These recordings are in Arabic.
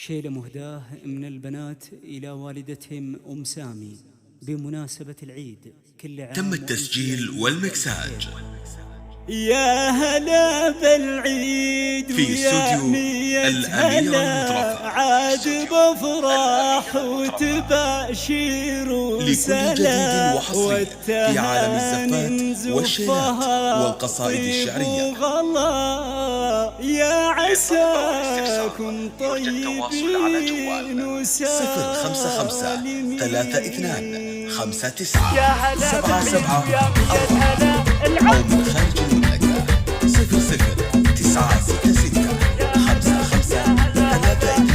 شيلة مهداة من البنات إلى والدتهم أم سامي بمناسبة العيد. كل عام تم التسجيل والمكساج يا هلا بالعيد في استوديو الأمير المترفع، عاد بفرح وتباشير وسلام في عالم الزفات والشيلات والقصائد الشعرية. يا عساكم طيبين وسالمين 55 32 59 يا هلا 77 يا هلا أو من خارج المملكة 00 966 55 32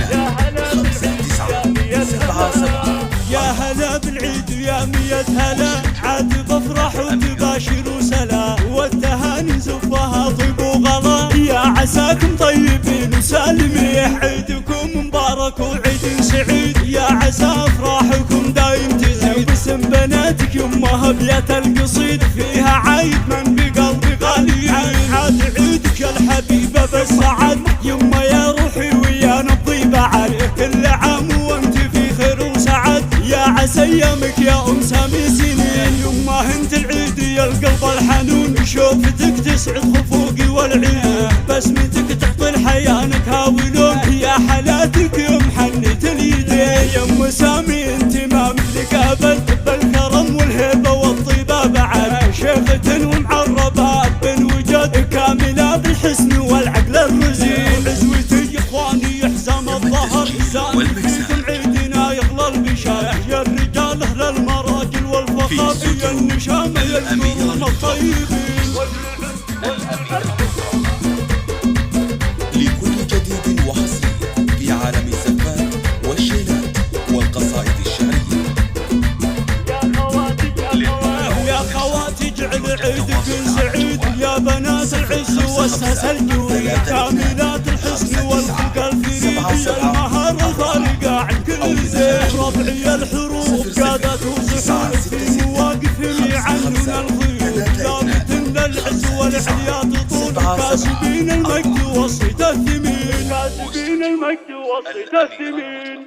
59 77. يا هلا بالعيد ويا مية هلا، عاد بفرح وتباشر وسلام والتهاني زفها طيب وغلا. يا عساكم طيبين وسالمين، عيدكم مبارك وعيد سعيد. يا عسى افراحكم دايم تزيد، باسم بناتك يمها بيت القصيد، فيها عايد من بقلبي غالي. عاد عيدك يا الحبيبة بالسعد، يما يا روحي ويا نبضي بعد. كل عام وانت في خير وسعد، يا عسى ايامك يا ام سامي سنين. يما انت العيد يا القلب الحنون، شوفتك تسعد خفوقي والعيد، بسمتك تعطي الحيانك هاولون. يا حلاتك يا محنة اليدين، يا ام سامي انت ما مثلك ابد، بالكرم والهيبة والطيبة بعد. شيخة ومعربة بالوجود، كاملة بالحسن والعقل الرزين. عزوتي يا اخواني حزام الظهر، زان فيكم عيدنا يغلى البشار. يا الرجال اهل المراجل والفخر، يا النشامة يا القرون الطيبين. لكل جديد وحصري في عالم الزفات والشيلات والقصائد الشعرية. يا خواتي اجعل عيدكم سعيد، يا بنات العز والساس الجوي، كاملات الحسن والخلق الفريد. يا المهر الخالقة عن كل زين، ربعي الحروف قادت وزحول، في مواقفهم يعنون الخيول. ثابت العز والعليا طول، كاسبين المجد والصيت الثمين، كاسبين المجد والصيت الثمين.